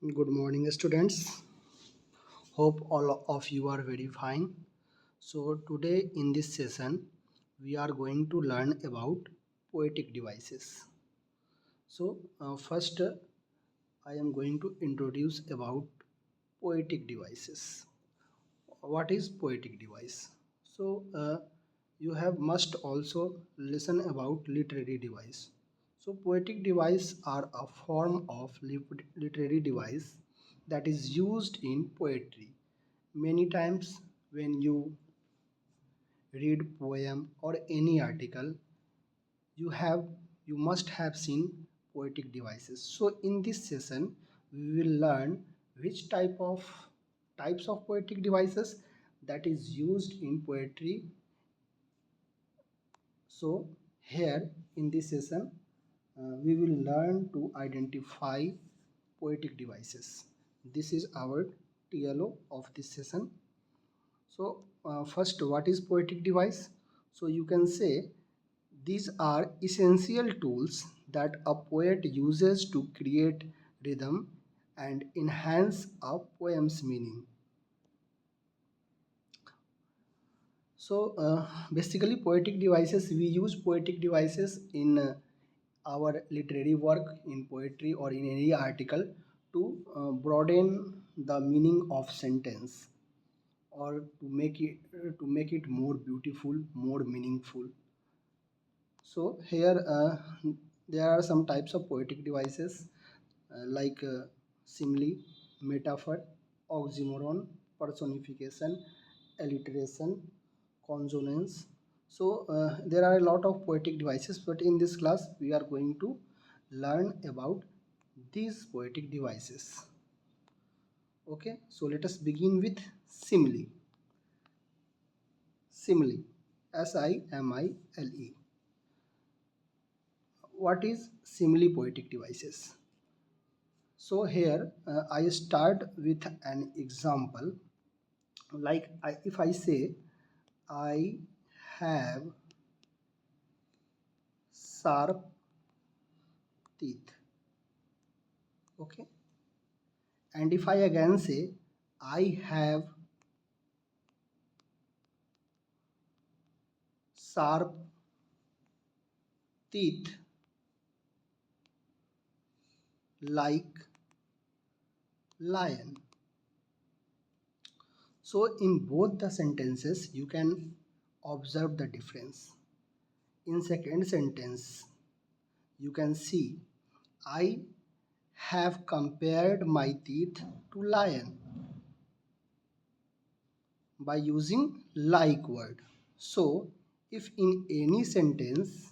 Good morning, students. Hope all of you are very fine. So, today in this session, we are going to learn about poetic devices. So, first, I am going to introduce about poetic devices. What is poetic device? So, you have must also listen about literary device. So, poetic device are a form of literary device that is used in poetry. Many times when you read poem or any article, you have you must have seen poetic devices. So in this session we will learn which types of poetic devices that is used in poetry. So here in this session we will learn to identify poetic devices. This is our TLO of this session. So first, what is poetic device? So you can say these are essential tools that a poet uses to create rhythm and enhance a poem's meaning. So basically poetic devices, we use poetic devices in our literary work in poetry or in any article to broaden the meaning of sentence or to make it more beautiful, more meaningful. So here there are some types of poetic devices like simile, metaphor, oxymoron, personification, alliteration, consonance. So there are a lot of poetic devices, but in this class we are going to learn about these poetic devices. Okay, so let us begin with simile. Simile, SIMILE. What is simile poetic devices? So here I start with an example like if I say I have sharp teeth, okay, and if I again say I have sharp teeth like lion. So in both the sentences you can observe the difference. In second sentence you can see I have compared my teeth to lion by using like word. So if in any sentence,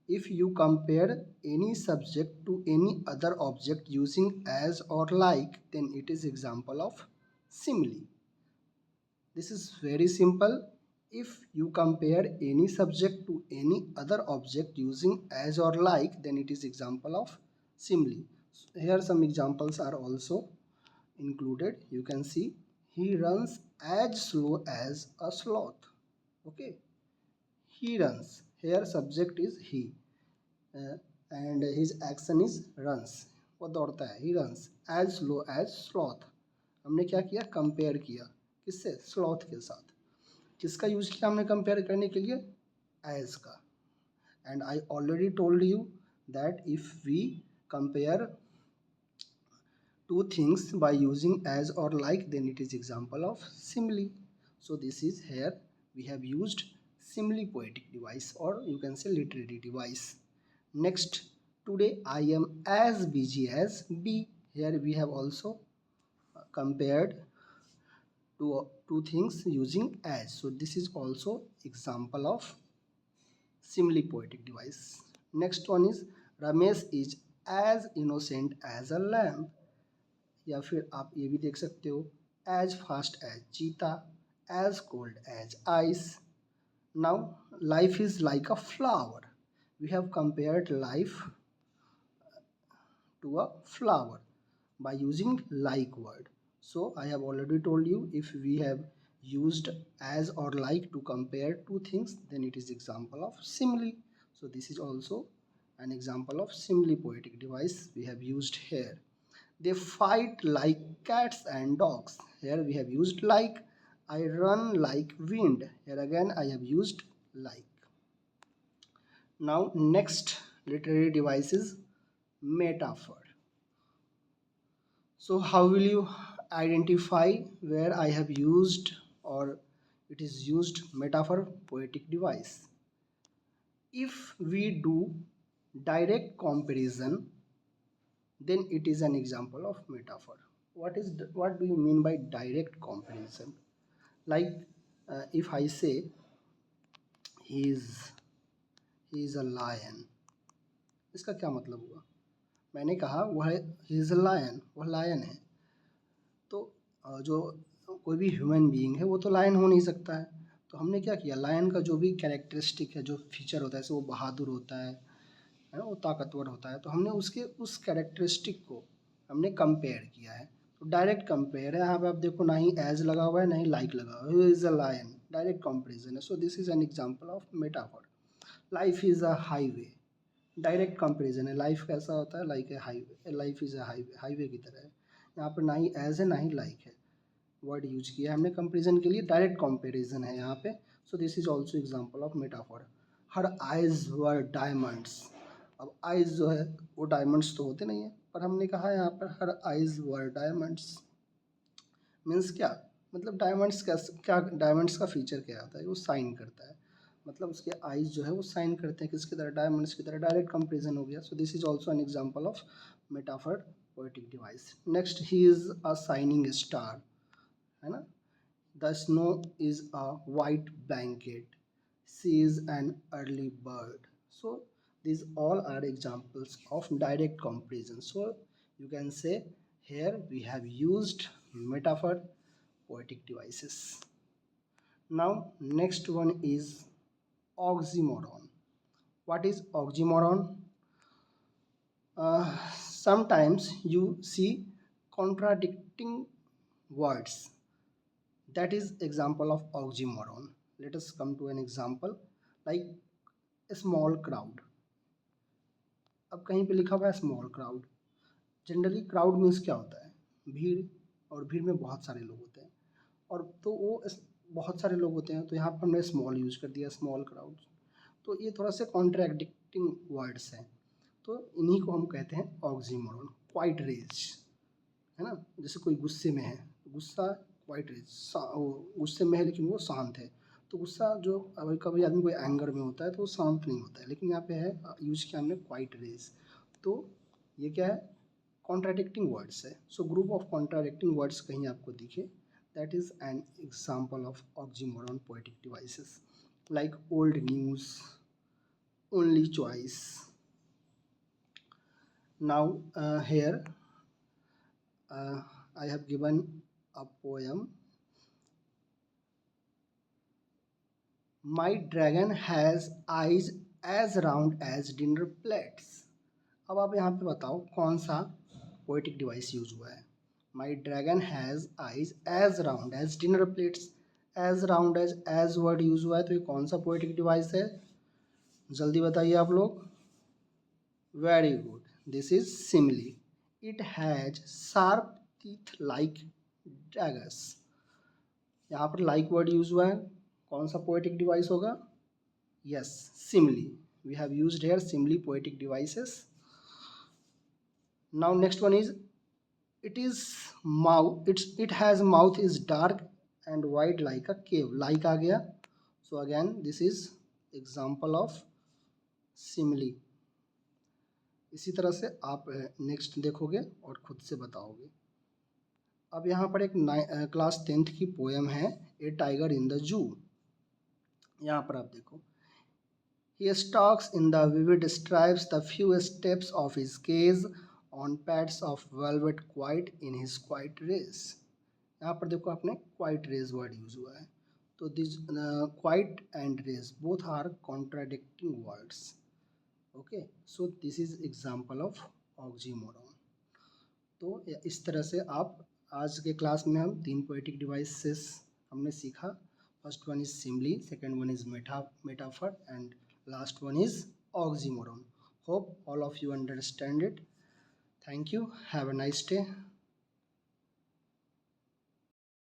if you compare any subject to any other object using as or like, then it is example of simile. This is very simple. If you compare any subject to any other object using as or like, then it is example of simile. Here some examples are also included. You can see he runs as slow as a sloth. Okay, he runs. Here subject is he uh, and his action is runs. वो दौड़ता है, he runs as slow as sloth. हमने क्या किया, compare किया किससे, sloth के साथ. किसका यूज किया हमने कंपेयर करने के लिए, एज का. And I already told you that if we compare two things by using as or like, then it is example of simile. So this is here we have used simile poetic device, or you can say literary device. Next, today I am as busy as B. Here we have also compared two things using as. So this is also example of simile poetic device. Next one is Ramesh is as innocent as a lamb. या फिर आप ये भी देख सकते हो as fast as cheetah, as cold as ice. Now life is like a flower. We have compared life to a flower by using like word. So I have already told you, if we have used as or like to compare two things, then it is example of simile. So this is also an example of simile poetic device we have used here. They fight like cats and dogs. Here we have used like. I run like wind. Here again I have used like. Now next literary device is metaphor. So how will you identify where I have used or it is used metaphor, poetic device? If we do direct comparison, then it is an example of metaphor. What do you mean by direct comparison? Like if I say he is he is a lion, इसका क्या मतलब हुआ? मैंने कहा वह ही is a lion, वह lion है। तो जो कोई भी ह्यूमन बीइंग है वो तो लायन हो नहीं सकता है। तो हमने क्या किया, लायन का जो भी कैरेक्टरिस्टिक है, जो फीचर होता है, जैसे वो बहादुर होता है ना, वो ताकतवर होता है, तो हमने उसके उस कैरेक्टरिस्टिक को हमने कंपेयर किया है। तो डायरेक्ट कंपेयर है, यहाँ पे आप देखो ना ही एज लगा हुआ है ना ही लाइक लगा हुआ है, he is a lion, direct comparison है। So this is an example of metaphor. Life is a highway, direct comparison है। लाइफ कैसा होता है, like a highway, life is a highway, highway की तरह है। यहाँ पर ना ही एज है ना ही लाइक है, वर्ड यूज किया हमने कंपेरिजन के लिए, डायरेक्ट कंपेरिजन है यहाँ पे। सो this is also example of metaphor. Her eyes were diamonds. अब आइज जो है वो डायमंड्स तो होते नहीं है, पर हमने कहा यहाँ पर her eyes were diamonds. Means क्या, मतलब डायमंड्स का क्या, डायमंड्स का फीचर क्या होता है, वो साइन करता है, मतलब उसके आइज जो है वो साइन करते हैं किसकी तरह, डायमंड्स की तरह। डायरेक्ट कंपेरिजन हो गया। So this is also an example of metaphor, poetic device. Next, he is a shining star, है ना। The snow is a white blanket, she is an early bird. So these all are examples of direct comparison. So you can say here we have used metaphor, poetic devices. Now next one is oxymoron. What is oxymoron? Sometimes you see contradicting words. That is example of oxymoron. Let us come to an example like a small crowd. अब कहीं पे लिखा हुआ है small crowd. Generally crowd means क्या होता है, भीड़, और भीड़ में बहुत सारे लोग होते हैं, और तो वो बहुत सारे लोग होते हैं, तो यहाँ पर हमने स्मॉल यूज कर दिया, स्मॉल क्राउड। तो ये थोड़ा सा कॉन्ट्राडिक्टिंग वर्ड्स हैं, तो इन्हीं को हम कहते हैं ऑक्सीमोरन। क्वाइट रेज, है ना, जैसे कोई गुस्से में है, गुस्सा क्वाइट रेज, गुस्से में है लेकिन वो शांत है। तो गुस्सा जो कभी कभी आदमी कोई एंगर में होता है तो वो शांत नहीं होता है, लेकिन यहाँ पे है यूज किया हमने क्वाइट रेज। तो ये क्या है, कॉन्ट्राडिक्टिंग वर्ड्स है। So group of contradicting words कहीं आपको दिखे, that is an example of oxymoron poetic devices. Like old news, only choice. Now here I have given a poem. My dragon has eyes as round as dinner plates. अब आप यहाँ पे बताओ कौन सा पोएटिक डिवाइस यूज हुआ है। My dragon has eyes as round as dinner plates. As round as word use हुआ है, तो ये कौन सा पोएटिक डिवाइस है, जल्दी बताइए आप लोग। Very good, this is simile. It has sharp teeth like daggers. यहाँ पर लाइक वर्ड यूज हुआ है, कौन सा पोएटिक डिवाइस होगा, yes simile. We have used here simile poetic devices. Now next one is it is mouth, it has mouth is dark and wide like a cave. Like आ गया, so again this is example of simile। इसी तरह से आप next देखोगे और खुद से बताओगे। अब यहाँ पर एक क्लास 10th की पोएम है, ए टाइगर इन द जू। यहाँ पर आप देखो, he stalks in the vivid stripes the few steps of his cage on pads of velvet quiet in his quiet race। यहाँ पर देखो आपने क्वाइट रेज वर्ड यूज हुआ है, तो this quiet and rage both are contradicting words. Okay, so this is example of oxymoron. तो इस तरह से आप आज के क्लास में हम 3 पोएटिक डिवाइसेस हमने सीखा। First one is simile, second one is metaphor and last one is oxymoron. Hope all of you understand it. Thank you. Have a nice day.